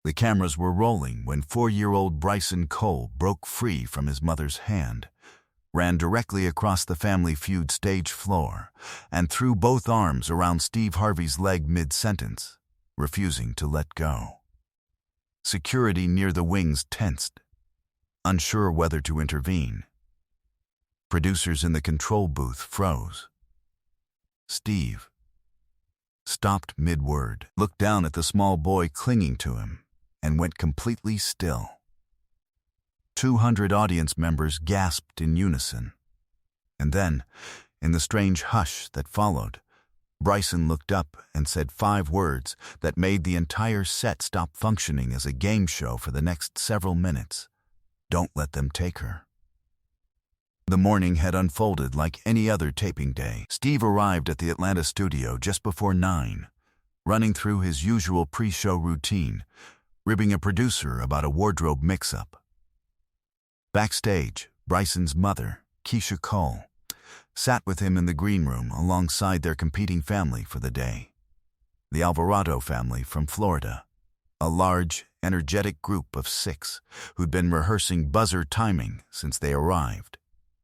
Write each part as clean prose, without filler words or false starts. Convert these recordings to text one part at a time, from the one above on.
The cameras were rolling when 4-year-old Bryson Cole broke free from his mother's hand, ran directly across the Family Feud stage floor, and threw both arms around Steve Harvey's leg mid-sentence, refusing to let go. Security near the wings tensed, unsure whether to intervene. Producers in the control booth froze. Steve stopped mid-word, looked down at the small boy clinging to him, and went completely still. 200 audience members gasped in unison. And then, in the strange hush that followed, Bryson looked up and said 5 words that made the entire set stop functioning as a game show for the next several minutes. Don't let them take her. The morning had unfolded like any other taping day. Steve arrived at the Atlanta studio just before 9, running through his usual pre-show routine, ribbing a producer about a wardrobe mix-up. Backstage, Bryson's mother, Keisha Cole, sat with him in the green room alongside their competing family for the day. The Alvarado family from Florida, a large, energetic group of 6 who'd been rehearsing buzzer timing since they arrived.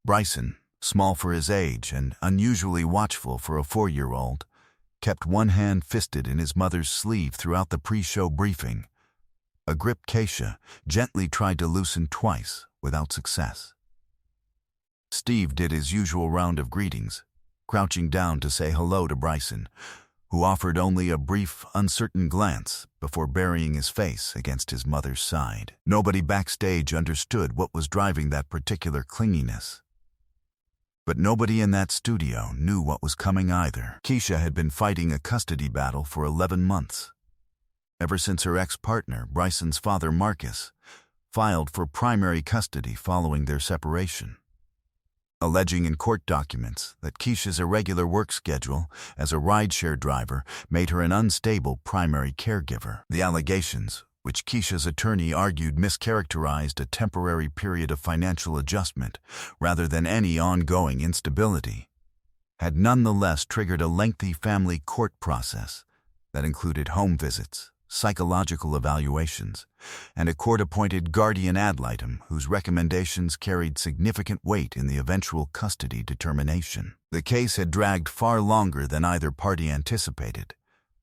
Bryson, small for his age and unusually watchful for a 4-year-old, kept one hand fisted in his mother's sleeve throughout the pre-show briefing. A grip Keisha gently tried to loosen twice without success. Steve did his usual round of greetings, crouching down to say hello to Bryson, who offered only a brief, uncertain glance before burying his face against his mother's side. Nobody backstage understood what was driving that particular clinginess. But nobody in that studio knew what was coming either. Keisha had been fighting a custody battle for 11 months. Ever since her ex-partner, Bryson's father Marcus, filed for primary custody following their separation, alleging in court documents that Keisha's irregular work schedule as a rideshare driver made her an unstable primary caregiver. The allegations, which Keisha's attorney argued mischaracterized a temporary period of financial adjustment rather than any ongoing instability, had nonetheless triggered a lengthy family court process that included home visits, psychological evaluations, and a court-appointed guardian ad litem whose recommendations carried significant weight in the eventual custody determination. The case had dragged far longer than either party anticipated,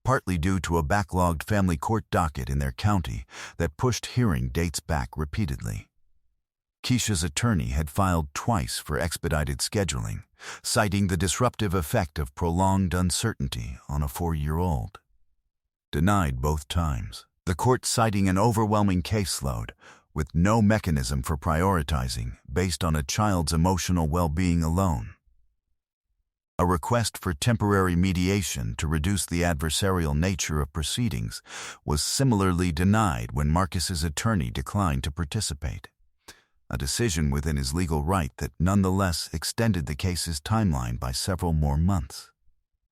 partly due to a backlogged family court docket in their county that pushed hearing dates back repeatedly. Keisha's attorney had filed twice for expedited scheduling, citing the disruptive effect of prolonged uncertainty on a 4-year-old. Denied both times, the court citing an overwhelming caseload with no mechanism for prioritizing based on a child's emotional well-being alone. A request for temporary mediation to reduce the adversarial nature of proceedings was similarly denied when Marcus's attorney declined to participate, a decision within his legal right that nonetheless extended the case's timeline by several more months.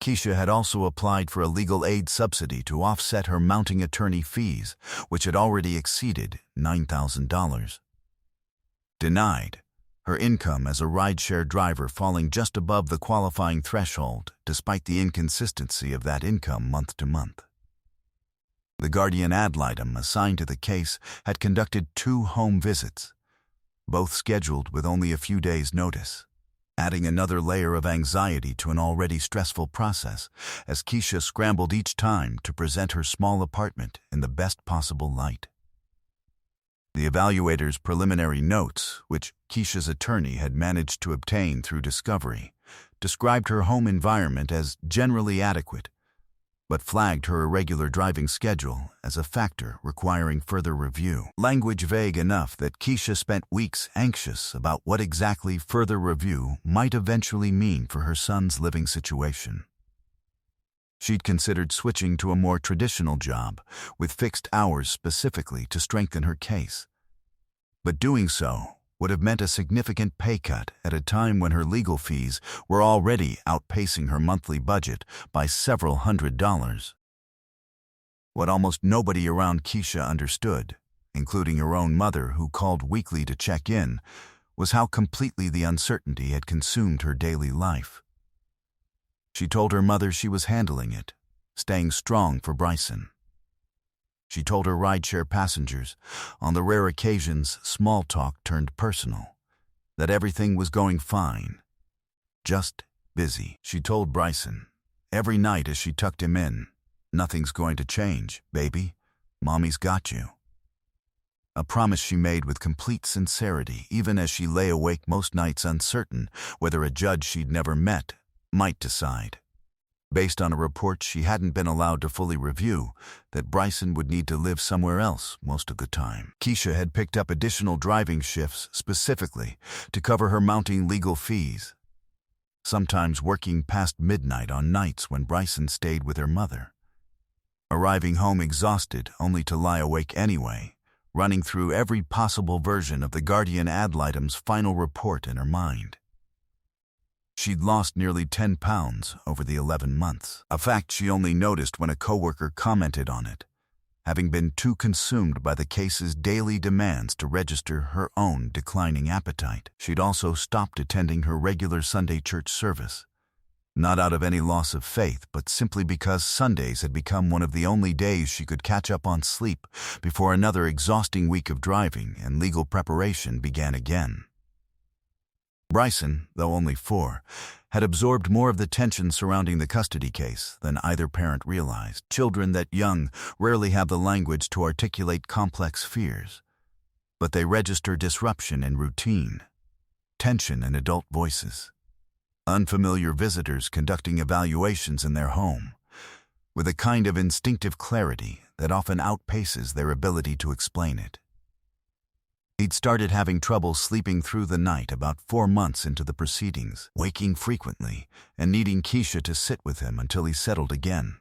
Keisha had also applied for a legal aid subsidy to offset her mounting attorney fees, which had already exceeded $9,000. Denied, her income as a rideshare driver falling just above the qualifying threshold despite the inconsistency of that income month to month. The guardian ad litem assigned to the case had conducted 2 home visits, both scheduled with only a few days' notice, adding another layer of anxiety to an already stressful process as Keisha scrambled each time to present her small apartment in the best possible light. The evaluator's preliminary notes, which Keisha's attorney had managed to obtain through discovery, described her home environment as generally adequate, but flagged her irregular driving schedule as a factor requiring further review. Language vague enough that Keisha spent weeks anxious about what exactly further review might eventually mean for her son's living situation. She'd considered switching to a more traditional job, with fixed hours specifically to strengthen her case. But doing so would have meant a significant pay cut at a time when her legal fees were already outpacing her monthly budget by several $100s. What almost nobody around Keisha understood, including her own mother who called weekly to check in, was how completely the uncertainty had consumed her daily life. She told her mother she was handling it, staying strong for Bryson. She told her rideshare passengers, on the rare occasions small talk turned personal, that everything was going fine, just busy. She told Bryson, every night as she tucked him in, "Nothing's going to change, baby. Mommy's got you." A promise she made with complete sincerity, even as she lay awake most nights uncertain whether a judge she'd never met might decide, based on a report she hadn't been allowed to fully review, that Bryson would need to live somewhere else most of the time. Keisha had picked up additional driving shifts specifically to cover her mounting legal fees, sometimes working past midnight on nights when Bryson stayed with her mother. Arriving home exhausted only to lie awake anyway, running through every possible version of the guardian ad litem's final report in her mind. She'd lost nearly 10 pounds over the 11 months, a fact she only noticed when a coworker commented on it, having been too consumed by the case's daily demands to register her own declining appetite. She'd also stopped attending her regular Sunday church service, not out of any loss of faith, but simply because Sundays had become one of the only days she could catch up on sleep before another exhausting week of driving and legal preparation began again. Bryson, though only 4, had absorbed more of the tension surrounding the custody case than either parent realized. Children that young rarely have the language to articulate complex fears, but they register disruption in routine, tension in adult voices, unfamiliar visitors conducting evaluations in their home, with a kind of instinctive clarity that often outpaces their ability to explain it. He'd started having trouble sleeping through the night about 4 months into the proceedings, waking frequently and needing Keisha to sit with him until he settled again.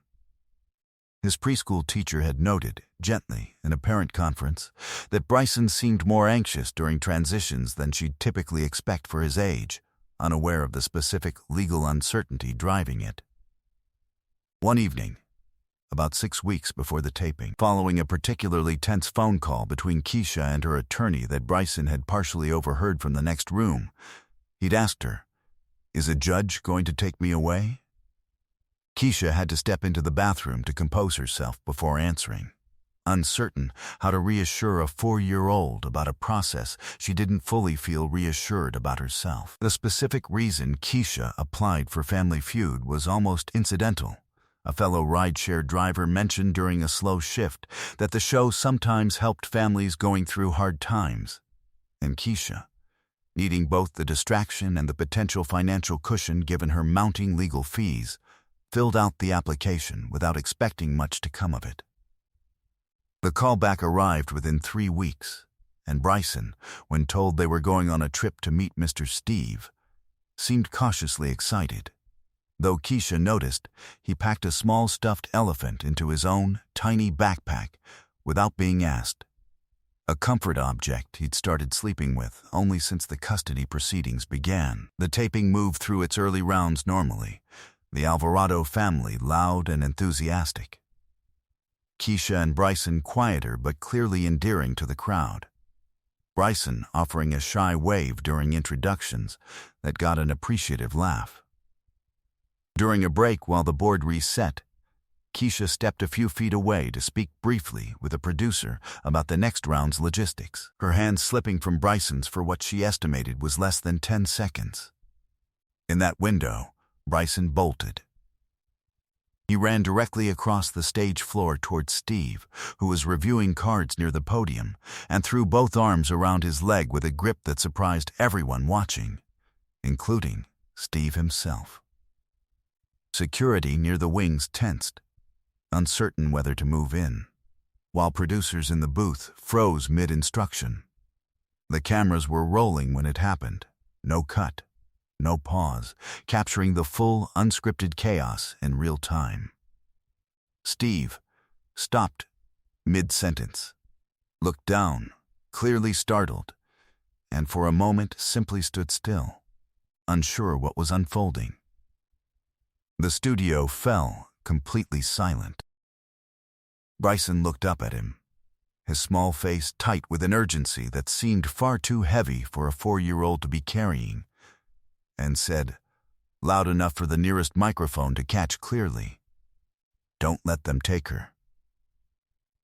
His preschool teacher had noted, gently, in a parent conference, that Bryson seemed more anxious during transitions than she'd typically expect for his age, unaware of the specific legal uncertainty driving it. One evening, about 6 weeks before the taping, following a particularly tense phone call between Keisha and her attorney that Bryson had partially overheard from the next room, he'd asked her, "Is a judge going to take me away?" Keisha had to step into the bathroom to compose herself before answering, uncertain how to reassure a 4-year-old about a process she didn't fully feel reassured about herself. The specific reason Keisha applied for Family Feud was almost incidental. A fellow rideshare driver mentioned during a slow shift that the show sometimes helped families going through hard times, and Keisha, needing both the distraction and the potential financial cushion given her mounting legal fees, filled out the application without expecting much to come of it. The callback arrived within 3 weeks, and Bryson, when told they were going on a trip to meet Mr. Steve, seemed cautiously excited. Though Keisha noticed, he packed a small stuffed elephant into his own tiny backpack without being asked, a comfort object he'd started sleeping with only since the custody proceedings began. The taping moved through its early rounds normally, the Alvarado family loud and enthusiastic, Keisha and Bryson quieter but clearly endearing to the crowd, Bryson offering a shy wave during introductions that got an appreciative laugh. During a break while the board reset, Keisha stepped a few feet away to speak briefly with a producer about the next round's logistics, her hand slipping from Bryson's for what she estimated was less than 10 seconds. In that window, Bryson bolted. He ran directly across the stage floor toward Steve, who was reviewing cards near the podium, and threw both arms around his leg with a grip that surprised everyone watching, including Steve himself. Security near the wings tensed, uncertain whether to move in, while producers in the booth froze mid-instruction. The cameras were rolling when it happened, no cut, no pause, capturing the full, unscripted chaos in real time. Steve stopped mid-sentence, looked down, clearly startled, and for a moment simply stood still, unsure what was unfolding. The studio fell completely silent. Bryson looked up at him, his small face tight with an urgency that seemed far too heavy for a 4-year-old to be carrying, and said, loud enough for the nearest microphone to catch clearly, "Don't let them take her."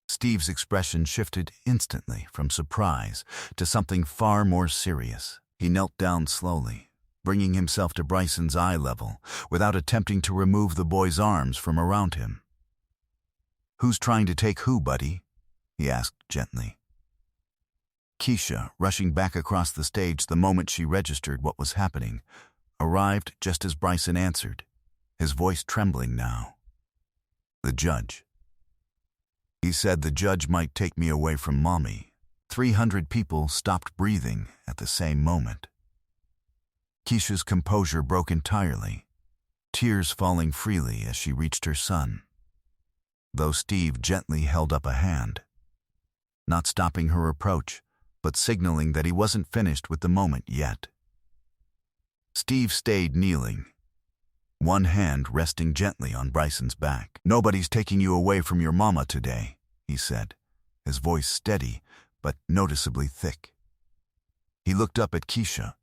Steve's expression shifted instantly from surprise to something far more serious. He knelt down slowly, bringing himself to Bryson's eye level without attempting to remove the boy's arms from around him. "Who's trying to take who, buddy?" he asked gently. Keisha, rushing back across the stage the moment she registered what was happening, arrived just as Bryson answered, his voice trembling now. "The judge. He said the judge might take me away from Mommy." 300 people stopped breathing at the same moment. Keisha's composure broke entirely, tears falling freely as she reached her son, though Steve gently held up a hand, not stopping her approach, but signaling that he wasn't finished with the moment yet. Steve stayed kneeling, one hand resting gently on Bryson's back. "Nobody's taking you away from your mama today," he said, his voice steady but noticeably thick. He looked up at Keisha.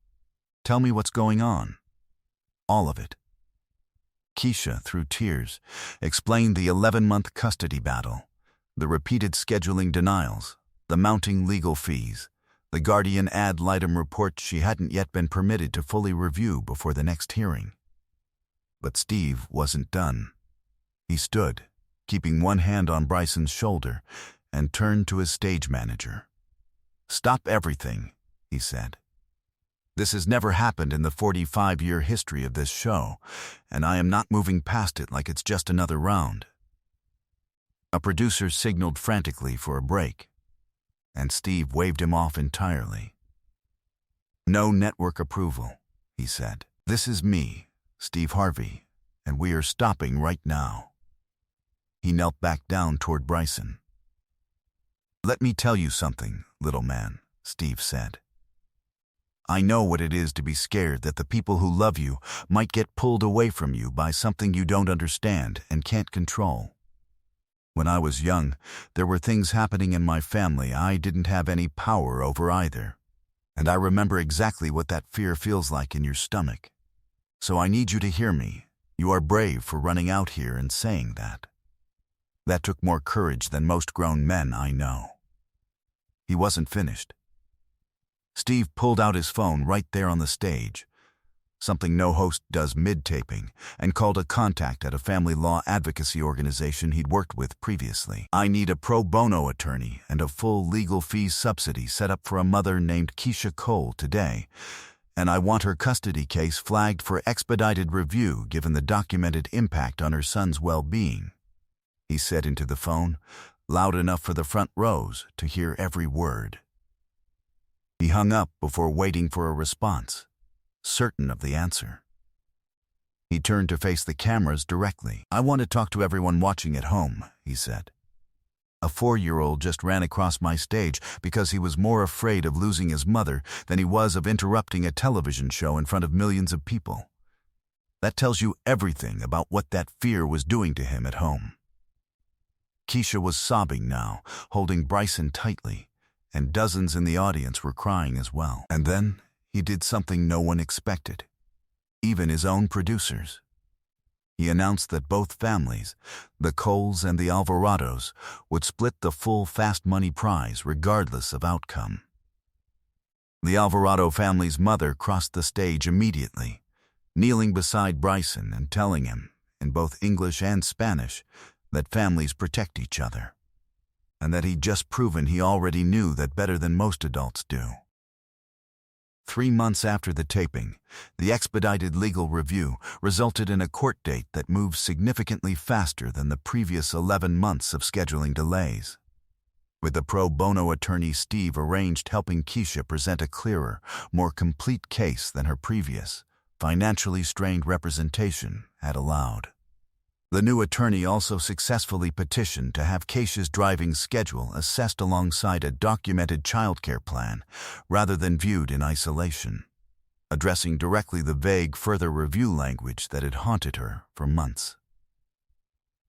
"Tell me what's going on." "All of it." Keisha, through tears, explained the 11-month custody battle, the repeated scheduling denials, the mounting legal fees, the guardian ad litem report she hadn't yet been permitted to fully review before the next hearing. But Steve wasn't done. He stood, keeping one hand on Bryson's shoulder, and turned to his stage manager. "Stop everything," he said. "This has never happened in the 45-year history of this show, and I am not moving past it like it's just another round." A producer signaled frantically for a break, and Steve waved him off entirely. "No network approval," he said. "This is me, Steve Harvey, and we are stopping right now." He knelt back down toward Bryson. "Let me tell you something, little man," Steve said. "I know what it is to be scared that the people who love you might get pulled away from you by something you don't understand and can't control. When I was young, there were things happening in my family I didn't have any power over either, and I remember exactly what that fear feels like in your stomach. So I need you to hear me. You are brave for running out here and saying that. That took more courage than most grown men I know." He wasn't finished. Steve pulled out his phone right there on the stage, something no host does mid-taping, and called a contact at a family law advocacy organization he'd worked with previously. "I need a pro bono attorney and a full legal fees subsidy set up for a mother named Keisha Cole today, and I want her custody case flagged for expedited review given the documented impact on her son's well-being," he said into the phone, loud enough for the front rows to hear every word. He hung up before waiting for a response, certain of the answer. He turned to face the cameras directly. "I want to talk to everyone watching at home," he said. "A 4-year-old just ran across my stage because he was more afraid of losing his mother than he was of interrupting a television show in front of millions of people. That tells you everything about what that fear was doing to him at home." Keisha was sobbing now, holding Bryson tightly, and dozens in the audience were crying as well. And then he did something no one expected, even his own producers. He announced that both families, the Coles and the Alvarados, would split the full fast money prize regardless of outcome. The Alvarado family's mother crossed the stage immediately, kneeling beside Bryson and telling him, in both English and Spanish, that families protect each other, and that he'd just proven he already knew that better than most adults do. 3 months after the taping, the expedited legal review resulted in a court date that moved significantly faster than the previous 11 months of scheduling delays. With the pro bono attorney Steve arranged helping Keisha present a clearer, more complete case than her previous, financially strained representation had allowed. The new attorney also successfully petitioned to have Keisha's driving schedule assessed alongside a documented childcare plan rather than viewed in isolation, addressing directly the vague further review language that had haunted her for months.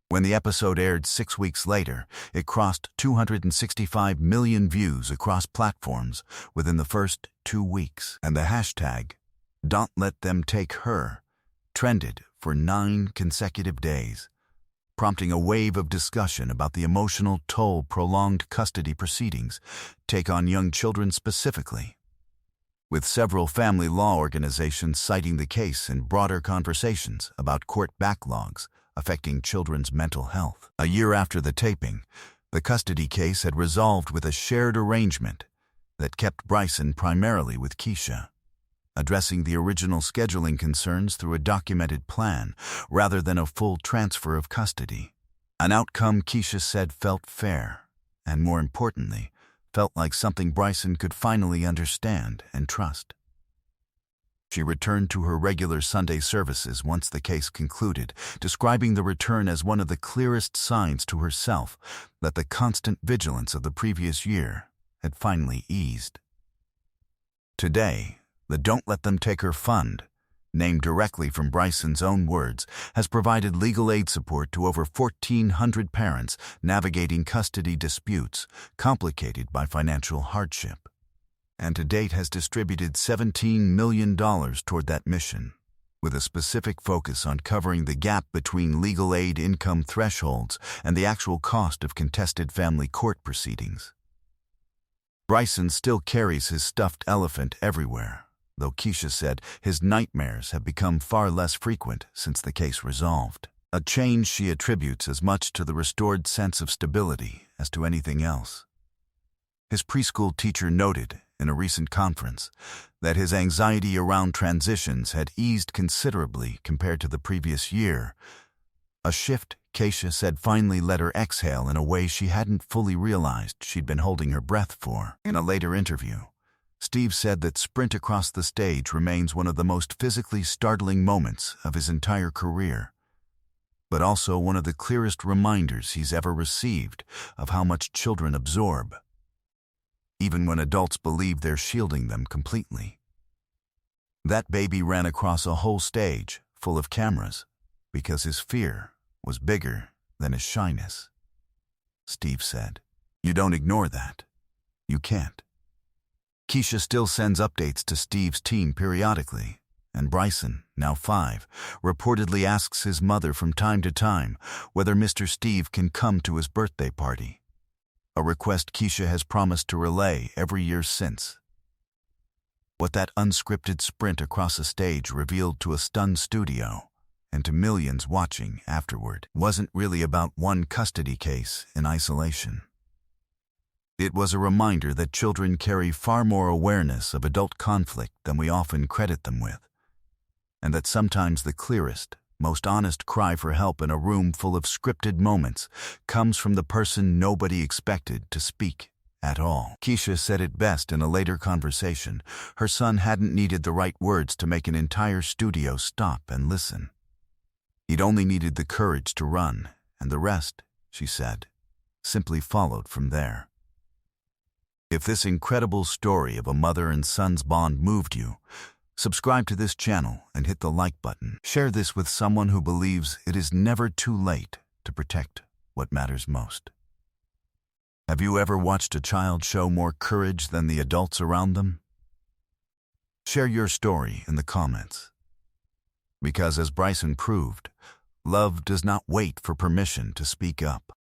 When the episode aired 6 weeks later, it crossed 265 million views across platforms within the first 2 weeks, and the hashtag "Don't Let Them Take Her" trended for 9 consecutive days, prompting a wave of discussion about the emotional toll prolonged custody proceedings take on young children specifically, with several family law organizations citing the case in broader conversations about court backlogs affecting children's mental health. A year after the taping, the custody case had resolved with a shared arrangement that kept Bryson primarily with Keisha, addressing the original scheduling concerns through a documented plan rather than a full transfer of custody. An outcome Keisha said felt fair, and more importantly, felt like something Bryson could finally understand and trust. She returned to her regular Sunday services once the case concluded, describing the return as one of the clearest signs to herself that the constant vigilance of the previous year had finally eased. Today, the Don't Let Them Take Her Fund, named directly from Bryson's own words, has provided legal aid support to over 1,400 parents navigating custody disputes complicated by financial hardship, and to date has distributed $17 million toward that mission, with a specific focus on covering the gap between legal aid income thresholds and the actual cost of contested family court proceedings. Bryson still carries his stuffed elephant everywhere, though Keisha said his nightmares have become far less frequent since the case resolved, a change she attributes as much to the restored sense of stability as to anything else. His preschool teacher noted in a recent conference that his anxiety around transitions had eased considerably compared to the previous year, a shift Keisha said finally let her exhale in a way she hadn't fully realized she'd been holding her breath for. In a later interview, Steve said that sprint across the stage remains one of the most physically startling moments of his entire career, but also one of the clearest reminders he's ever received of how much children absorb, even when adults believe they're shielding them completely. That baby ran across a whole stage full of cameras because his fear was bigger than his shyness, Steve said. You don't ignore that. You can't. Keisha still sends updates to Steve's team periodically, and Bryson, now 5, reportedly asks his mother from time to time whether Mr. Steve can come to his birthday party, a request Keisha has promised to relay every year since. What that unscripted sprint across a stage revealed to a stunned studio and to millions watching afterward wasn't really about one custody case in isolation. It was a reminder that children carry far more awareness of adult conflict than we often credit them with, and that sometimes the clearest, most honest cry for help in a room full of scripted moments comes from the person nobody expected to speak at all. Keisha said it best in a later conversation. Her son hadn't needed the right words to make an entire studio stop and listen. He'd only needed the courage to run, and the rest, she said, simply followed from there. If this incredible story of a mother and son's bond moved you, subscribe to this channel and hit the like button. Share this with someone who believes it is never too late to protect what matters most. Have you ever watched a child show more courage than the adults around them? Share your story in the comments. Because as Bryson proved, love does not wait for permission to speak up.